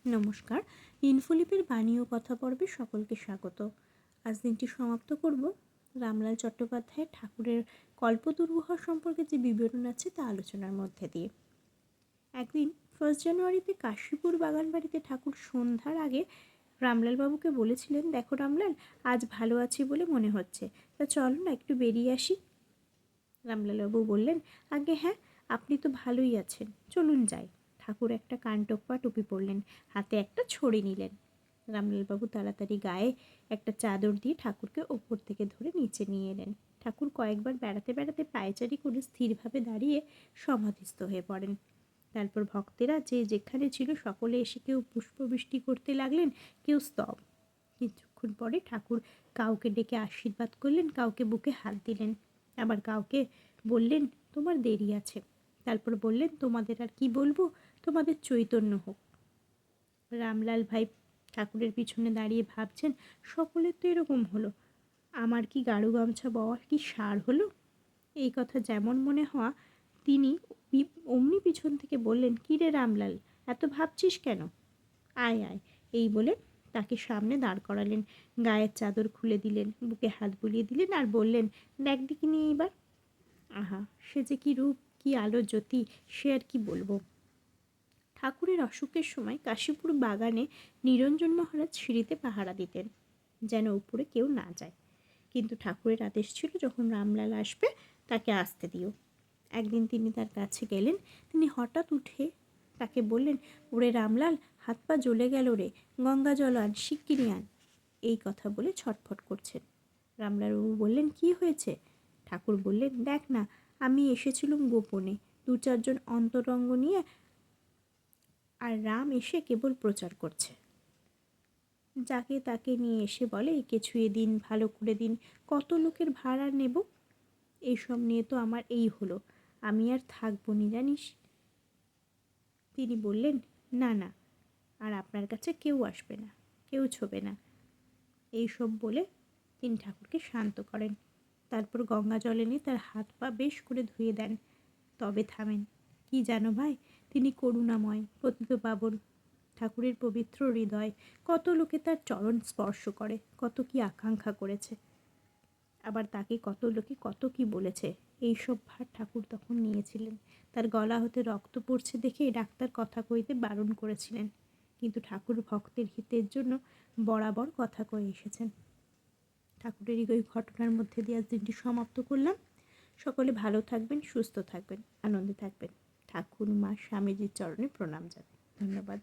নমস্কার। ইনফোলিপের বাণী ও কথা পর্বে সকলকে স্বাগত। আজ দিনটি সমাপ্ত করব রামলাল চট্টোপাধ্যায়ের ঠাকুরের কল্পতরু সম্পর্কে যে বিবরণ আছে তা আলোচনার মধ্যে দিয়ে। একদিন 1 জানুয়ারিতে কাশীপুর বাগানবাড়িতে ঠাকুর সন্ধ্যার আগে রামলালবাবুকে বলেছিলেন, দেখো রামলাল, আজ ভালো আছি বলে মনে হচ্ছে, তা চলো না একটু বেরিয়ে আসি। রামলালবাবু বললেন, আগে হ্যাঁ, আপনি তো ভালোই আছেন, চলুন যাই। ঠাকুর একটা কানটোপ্পা টুপি পরলেন, হাতে একটা ছড়ি নিলেন। রামলালবাবু তাড়াতাড়ি গায়ে একটা চাদর দিয়ে ঠাকুরকে ওপর থেকে ধরে নিচে নিয়ে এলেন। ঠাকুর কয়েকবার বেড়াতে বেড়াতে পায়চারি করে স্থিরভাবে দাঁড়িয়ে সমাধিস্থ হয়ে পড়েন। তারপর ভক্তেরা যে যেখানে ছিল সকলে এসে কেউ পুষ্পবৃষ্টি করতে লাগলেন, কেউ স্তব। কিছুক্ষণ পরে ঠাকুর কাউকে ডেকে আশীর্বাদ করলেন, কাউকে বুকে হাত দিলেন, আবার কাউকে বললেন, তোমার দেরি আছে। তারপর বললেন, তোমাদের আর কি বলবো, তোমাদের চৈতন্য হোক। রামলাল ভাই ঠাকুরের পিছনে দাঁড়িয়ে ভাবছেন, সকলের তো এরকম হলো, আমার কি গাড়ু গামছা বওয়ার কি সার হলো? এই কথা যেমন মনে হওয়া, তিনি অমনি পিছন থেকে বললেন, কী রে রামলাল, এত ভাবছিস কেন? আয় আয়, এই বলে তাকে সামনে দাঁড় করালেন, গায়ের চাদর খুলে দিলেন, বুকে হাত বুলিয়ে দিলেন আর বললেন, দেখ দেখিনি এইবার। আহা, সে যে কী রূপ, কী আলো জ্যোতি, সে আর কি বলবো। ঠাকুরের অসুখের সময় কাশীপুর বাগানে নিরঞ্জন মহারাজ সিঁড়িতে পাহারা দিতেন, যেন উপরে কেউ না যায়। কিন্তু ঠাকুরের আদেশ ছিল, যখন রামলাল আসবে তাকে আসতে দিও। একদিন তিনি তার কাছে গেলেন। তিনি হঠাৎ উঠে তাকে বললেন, ওরে রামলাল, হাত পা জ্বলে গেল রে, গঙ্গা জল আন, শিগগিরি আন। এই কথা বলে ছটফট করছেন। রামলালবাবু বললেন, কি হয়েছে? ঠাকুর বললেন, দেখ না, আমি এসেছিলুম গোপনে, 2-4 জন অন্তরঙ্গ নিয়ে, আর রাম এসে কেবল প্রচার করছে। যাকে তাকে নিয়ে এসে বলে, একে ছুঁয়ে দিন, ভালো করে দিন, কত লোকের ভাড়া নেব? এইসব নিয়ে তো আমার এই হলো, আমি আর থাকবো নি জানিস। তিনি বললেন, না না, আর আপনার কাছে কেউ আসবে না, কেউ ছোবে না। এইসব বলে তিনি ঠাকুরকে শান্ত করেন। তারপর গঙ্গা জল এনে তার হাত পা বেশ করে ধুয়ে দেন। তবে থামেন। কি জানো ভাই, তিনি করুণাময়, পতিতপাবন। ঠাকুরের পবিত্র হৃদয়, কত লোকে তার চরণ স্পর্শ করে, কত কি আকাঙ্ক্ষা করেছে, আবার তাকে কত লোকে কত কি বলেছে। এইসব ভার ঠাকুর তখন নিয়েছিলেন। তার গলা হতে রক্ত পড়ছে দেখে ডাক্তার কথা কইতে বারণ করেছিলেন, কিন্তু ঠাকুর ভক্তের হিতের জন্য বরাবর কথা কয়ে এসেছেন। ঠাকুরের এই ঘটনার মধ্যে দিয়ে আজ দিনটি সমাপ্ত করলাম। সকলে ভালো থাকবেন, সুস্থ থাকবেন, আনন্দে থাকবেন। ঠাকুর মা স্বামীজির চরণে প্রণাম জানাই। ধন্যবাদ।